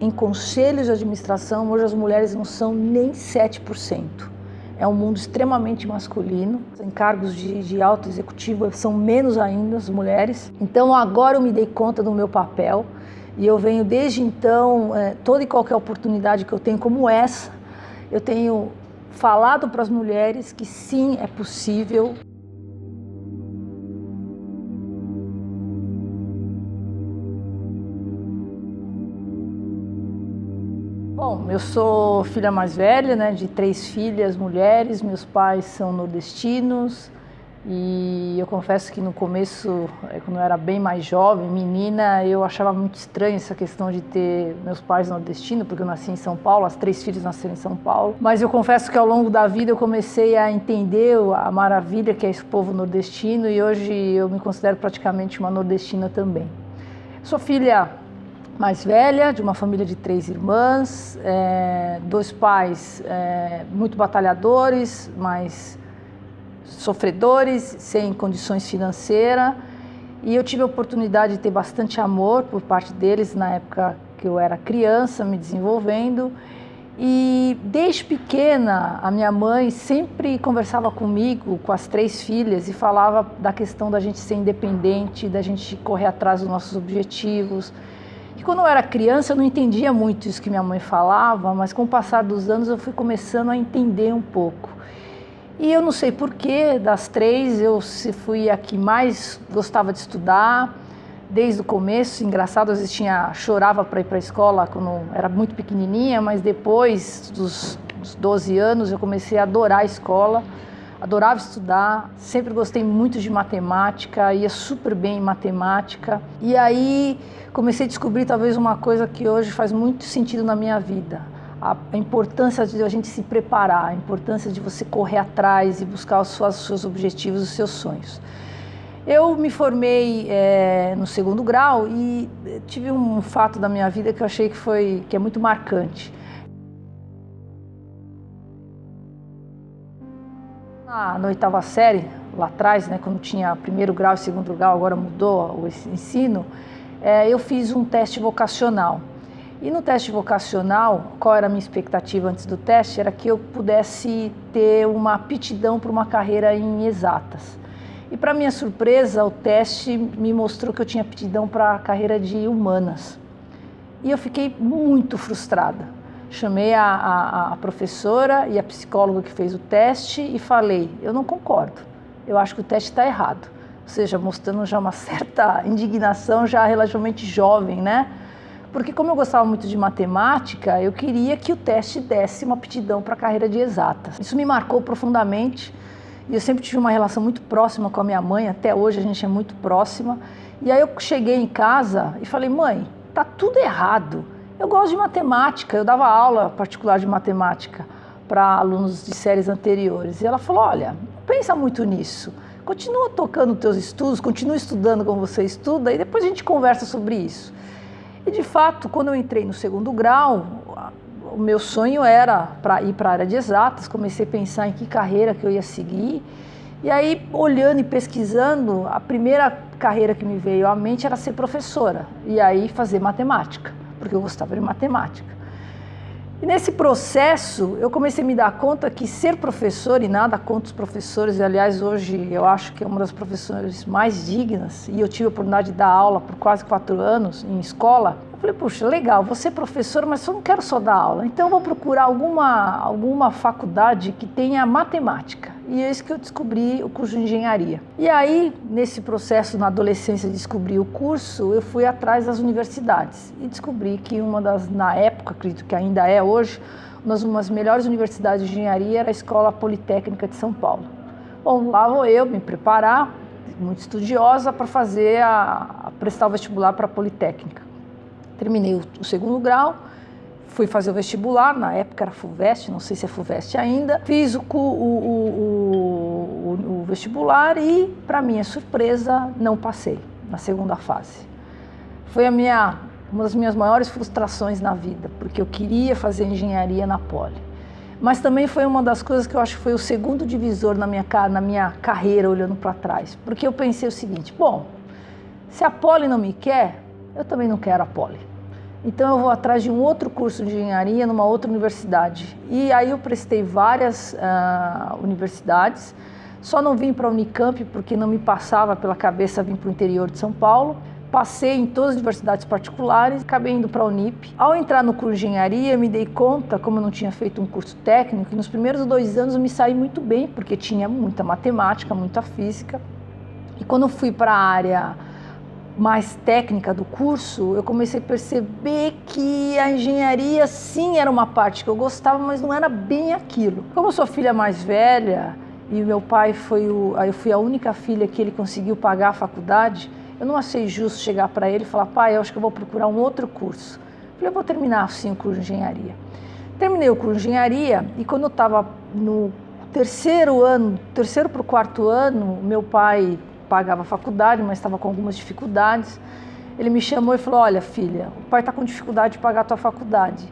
em conselhos de administração, hoje as mulheres não são nem 7%. É um mundo extremamente masculino. Em cargos de alto executivo são menos ainda as mulheres. Então agora eu me dei conta do meu papel e eu venho desde então, toda e qualquer oportunidade que eu tenho como essa, eu tenho falado para as mulheres que sim, é possível. Bom, eu sou filha mais velha, né, de 3 filhas mulheres, meus pais são nordestinos e eu confesso que no começo, quando eu era bem mais jovem, menina, eu achava muito estranho essa questão de ter meus pais nordestinos, porque eu nasci em São Paulo, as 3 filhas nasceram em São Paulo, mas eu confesso que ao longo da vida eu comecei a entender a maravilha que é esse povo nordestino e hoje eu me considero praticamente uma nordestina também. Sou filha mais velha, de uma família de 3 irmãs, 2 pais muito batalhadores, mas sofredores, sem condições financeiras, e eu tive a oportunidade de ter bastante amor por parte deles na época que eu era criança, me desenvolvendo, e desde pequena a minha mãe sempre conversava comigo, com as 3 filhas, e falava da questão da gente ser independente, da gente correr atrás dos nossos objetivos. E quando eu era criança eu não entendia muito isso que minha mãe falava, mas com o passar dos anos eu fui começando a entender um pouco. E eu não sei porquê, das 3 eu fui a que mais gostava de estudar, desde o começo. Engraçado, às vezes chorava para ir para a escola quando era muito pequenininha, mas depois dos 12 anos eu comecei a adorar a escola, adorava estudar, sempre gostei muito de matemática, ia super bem em matemática. E aí comecei a descobrir talvez uma coisa que hoje faz muito sentido na minha vida. A importância de a gente se preparar, a importância de você correr atrás e buscar os seus objetivos, os seus sonhos. Eu me formei no 2º grau e tive um fato da minha vida que eu achei que é muito marcante. Na 8ª série, lá atrás, né, quando tinha 1º grau e 2º grau, agora mudou o ensino, eu fiz um teste vocacional. E no teste vocacional, qual era a minha expectativa antes do teste? Era que eu pudesse ter uma aptidão para uma carreira em exatas. E para minha surpresa, o teste me mostrou que eu tinha aptidão para a carreira de humanas. E eu fiquei muito frustrada. Chamei a professora e a psicóloga que fez o teste e falei, eu não concordo, eu acho que o teste está errado. Ou seja, mostrando já uma certa indignação, já relativamente jovem, né? Porque como eu gostava muito de matemática, eu queria que o teste desse uma aptidão para a carreira de exatas. Isso me marcou profundamente e eu sempre tive uma relação muito próxima com a minha mãe, até hoje a gente é muito próxima. E aí eu cheguei em casa e falei, mãe, tá tudo errado. Eu gosto de matemática, eu dava aula particular de matemática para alunos de séries anteriores. E ela falou, olha, não pensa muito nisso, continua tocando os teus estudos, continua estudando como você estuda e depois a gente conversa sobre isso. E de fato, quando eu entrei no 2º grau, o meu sonho era para ir para a área de exatas, comecei a pensar em que carreira que eu ia seguir. E aí, olhando e pesquisando, a primeira carreira que me veio à mente era ser professora e aí fazer matemática, porque eu gostava de matemática. E nesse processo, eu comecei a me dar conta que ser professor, e nada contra os professores, e aliás, hoje eu acho que é uma das professoras mais dignas, e eu tive a oportunidade de dar aula por quase 4 anos em escola. Eu falei, puxa, legal, vou ser professor, mas eu não quero só dar aula, então eu vou procurar alguma faculdade que tenha matemática. E é isso que eu descobri, o curso de engenharia. E aí, nesse processo, na adolescência, de descobrir o curso, eu fui atrás das universidades e descobri que na época, acredito que ainda é hoje, uma das melhores universidades de engenharia era a Escola Politécnica de São Paulo. Bom, lá vou eu me preparar, muito estudiosa, para prestar o vestibular para a Politécnica. Terminei o 2º grau, fui fazer o vestibular, na época era FUVEST, não sei se é FUVEST ainda. Fiz o vestibular e, para minha surpresa, não passei na 2ª fase. Foi uma das minhas maiores frustrações na vida, porque eu queria fazer engenharia na Poli. Mas também foi uma das coisas que eu acho que foi o 2º divisor na minha carreira, olhando para trás. Porque eu pensei o seguinte, bom, se a Poli não me quer, eu também não quero a Poli. então eu vou atrás de um outro curso de engenharia numa outra universidade. E aí eu prestei várias universidades, só não vim para a Unicamp porque não me passava pela cabeça vir para o interior de São Paulo. Passei em todas as universidades particulares, acabei indo para a Unip. Ao entrar no curso de engenharia, eu me dei conta, como eu não tinha feito um curso técnico, que nos primeiros 2 anos eu me saí muito bem, porque tinha muita matemática, muita física. E quando eu fui para a área mais técnica do curso, eu comecei a perceber que a engenharia sim era uma parte que eu gostava, mas não era bem aquilo. Como eu sou filha mais velha e meu pai eu fui a única filha que ele conseguiu pagar a faculdade, eu não achei justo chegar para ele e falar: pai, eu acho que eu vou procurar um outro curso. Eu falei: eu vou terminar assim o curso de engenharia. Terminei o curso de engenharia e quando eu estava no terceiro para o quarto ano, meu pai pagava a faculdade, mas estava com algumas dificuldades. Ele me chamou e falou: olha, filha, o pai está com dificuldade de pagar a tua faculdade.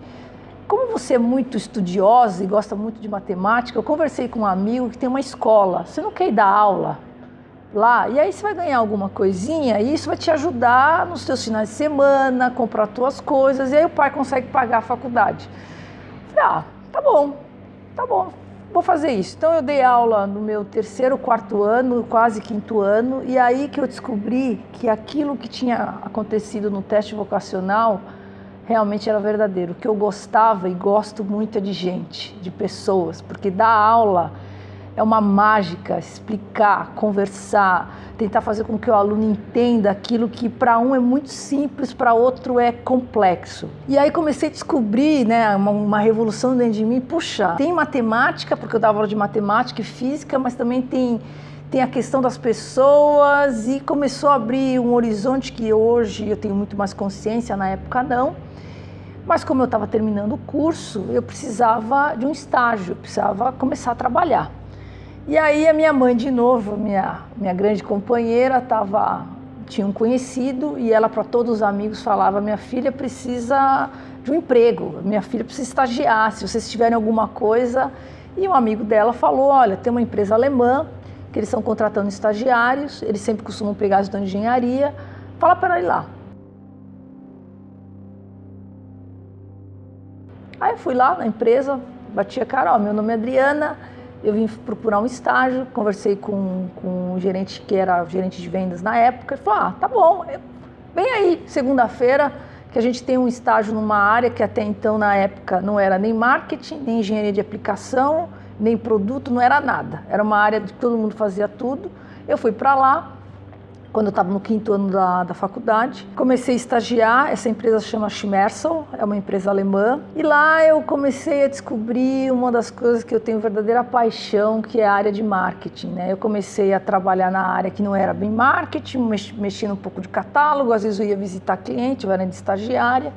Como você é muito estudiosa e gosta muito de matemática, eu conversei com um amigo que tem uma escola. Você não quer ir dar aula lá? E aí você vai ganhar alguma coisinha e isso vai te ajudar nos teus finais de semana, comprar tuas coisas, e aí o pai consegue pagar a faculdade. Eu falei: tá bom, vou fazer isso. Então eu dei aula no meu terceiro, quarto ano, quase quinto ano, e aí que eu descobri que aquilo que tinha acontecido no teste vocacional realmente era verdadeiro. O que eu gostava e gosto muito é de gente, de pessoas, porque dar aula é uma mágica, explicar, conversar, tentar fazer com que o aluno entenda aquilo que para um é muito simples, para outro é complexo. E aí comecei a descobrir, né, uma revolução dentro de mim. Puxa, tem matemática, porque eu dava aula de matemática e física, mas também tem a questão das pessoas, e começou a abrir um horizonte que hoje eu tenho muito mais consciência, na época não. Mas como eu estava terminando o curso, eu precisava de um estágio, eu precisava começar a trabalhar. E aí a minha mãe, de novo, minha grande companheira, tinha um conhecido, e ela para todos os amigos falava: minha filha precisa de um emprego, minha filha precisa estagiar, se vocês tiverem alguma coisa. E um amigo dela falou: olha, tem uma empresa alemã, que eles estão contratando estagiários, eles sempre costumam pegar estudante de engenharia, fala para ela ir lá. Aí eu fui lá na empresa, bati a cara: ó, meu nome é Adriana, eu vim procurar um estágio, conversei com o gerente, que era o gerente de vendas na época, ele falou: tá bom, vem aí, segunda-feira, que a gente tem um estágio numa área que até então, na época, não era nem marketing, nem engenharia de aplicação, nem produto, não era nada. Era uma área que todo mundo fazia tudo. Eu fui para lá, quando eu estava no quinto ano da faculdade. Comecei a estagiar, essa empresa se chama Schmersel, é uma empresa alemã. E lá eu comecei a descobrir uma das coisas que eu tenho verdadeira paixão, que é a área de marketing, né? Eu comecei a trabalhar na área que não era bem marketing, mexendo um pouco de catálogo, às vezes eu ia visitar cliente, eu era de estagiária.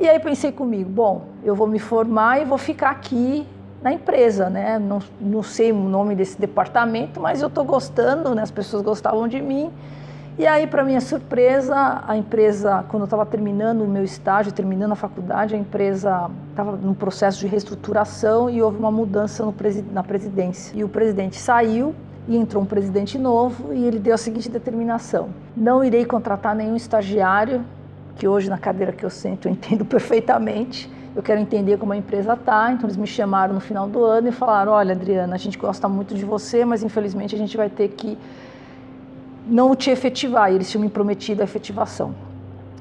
E aí pensei comigo: bom, eu vou me formar e vou ficar aqui na empresa, né? Não sei o nome desse departamento, mas eu estou gostando, né? As pessoas gostavam de mim. E aí, para minha surpresa, a empresa, quando eu estava terminando o meu estágio, terminando a faculdade, a empresa estava num processo de reestruturação e houve uma mudança na presidência. E o presidente saiu e entrou um presidente novo, e ele deu a seguinte determinação: não irei contratar nenhum estagiário, que hoje na cadeira que eu sento eu entendo perfeitamente. Eu quero entender como a empresa está. Então eles me chamaram no final do ano e falaram: olha, Adriana, a gente gosta muito de você, mas infelizmente a gente vai ter que não te efetivar. E eles tinham me prometido a efetivação.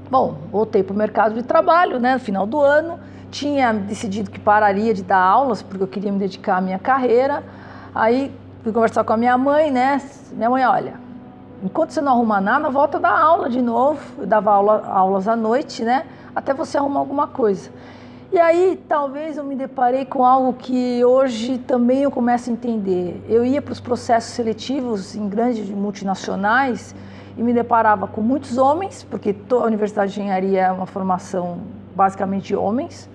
Bom, voltei para o mercado de trabalho, né, no final do ano. Tinha decidido que pararia de dar aulas, porque eu queria me dedicar à minha carreira. Aí fui conversar com a minha mãe, né? Minha mãe: olha, enquanto você não arrumar nada, volta a dar aula de novo. Eu dava aulas à noite, né, até você arrumar alguma coisa. E aí, talvez eu me deparei com algo que hoje também eu começo a entender. Eu ia para os processos seletivos em grandes multinacionais e me deparava com muitos homens, porque a Universidade de Engenharia é uma formação basicamente de homens.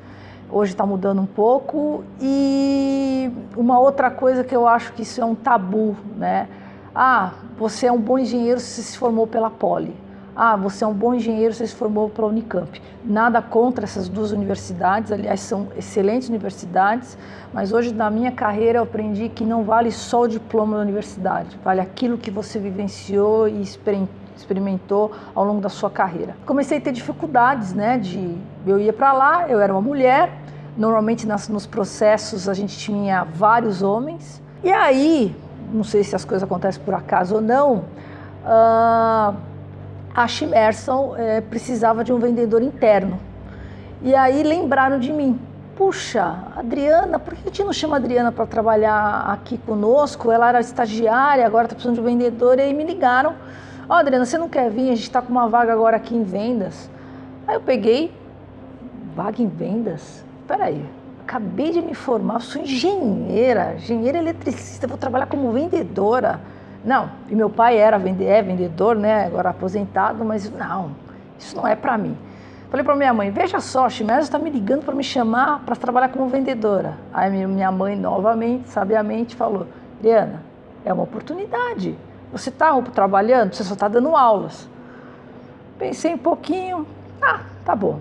Hoje está mudando um pouco. E uma outra coisa que eu acho que isso é um tabu, né? Ah, você é um bom engenheiro se se formou pela Poli. Ah, você é um bom engenheiro, você se formou pela Unicamp. Nada contra essas duas universidades, aliás, são excelentes universidades, mas hoje na minha carreira eu aprendi que não vale só o diploma da universidade, vale aquilo que você vivenciou e experimentou ao longo da sua carreira. Comecei a ter dificuldades, né? Eu ia para lá, eu era uma mulher, normalmente nos processos a gente tinha vários homens, e aí, não sei se as coisas acontecem por acaso ou não, a Chimerson precisava de um vendedor interno. E aí lembraram de mim. Puxa, Adriana, por que a gente não chama a Adriana para trabalhar aqui conosco? Ela era estagiária, agora está precisando de um vendedor. E aí me ligaram. Ó, Adriana, você não quer vir? A gente está com uma vaga agora aqui em vendas. Aí eu peguei, vaga em vendas? Peraí, acabei de me formar, sou engenheira eletricista, vou trabalhar como vendedora. Não, e meu pai é vendedor, né, agora aposentado, mas não, isso não é para mim. Falei para minha mãe, veja só, a Chimerson está me ligando para me chamar para trabalhar como vendedora. Aí minha mãe, novamente, sabiamente, falou, Adriana, é uma oportunidade. Você está trabalhando, você só está dando aulas. Pensei um pouquinho, tá bom,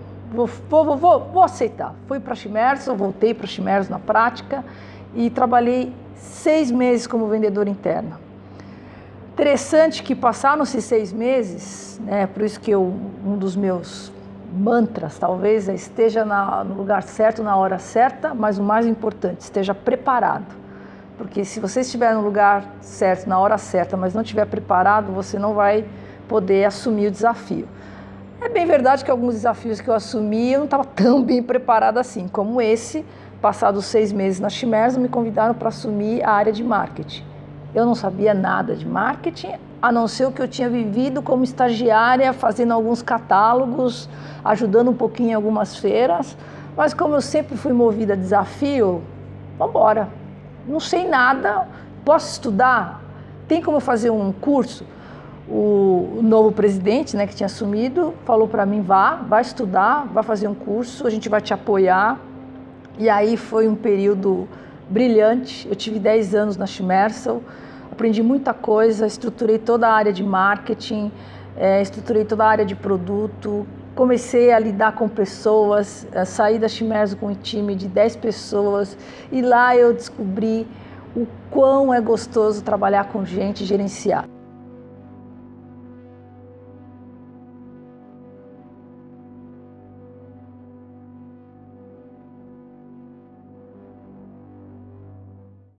vou aceitar. Fui para a Chimerson, voltei para a Chimerson na prática e trabalhei 6 meses como vendedora interna. Interessante que passaram-se 6 meses, né, por isso que um dos meus mantras, talvez, esteja no lugar certo, na hora certa, mas o mais importante, esteja preparado. Porque se você estiver no lugar certo, na hora certa, mas não estiver preparado, você não vai poder assumir o desafio. É bem verdade que alguns desafios que eu assumi, eu não estava tão bem preparada assim, como esse, passados 6 meses na Chimerson, me convidaram para assumir a área de marketing. Eu não sabia nada de marketing, a não ser o que eu tinha vivido como estagiária, fazendo alguns catálogos, ajudando um pouquinho em algumas feiras, mas como eu sempre fui movida a desafio, vamos embora. Não sei nada, posso estudar? Tem como fazer um curso? O novo presidente, né, que tinha assumido, falou para mim, vai estudar, vai fazer um curso, a gente vai te apoiar. E aí foi um período brilhante, eu tive 10 anos na Chimerson, aprendi muita coisa, estruturei toda a área de marketing, estruturei toda a área de produto, comecei a lidar com pessoas, saí da Chimerson com um time de 10 pessoas e lá eu descobri o quão é gostoso trabalhar com gente e gerenciar.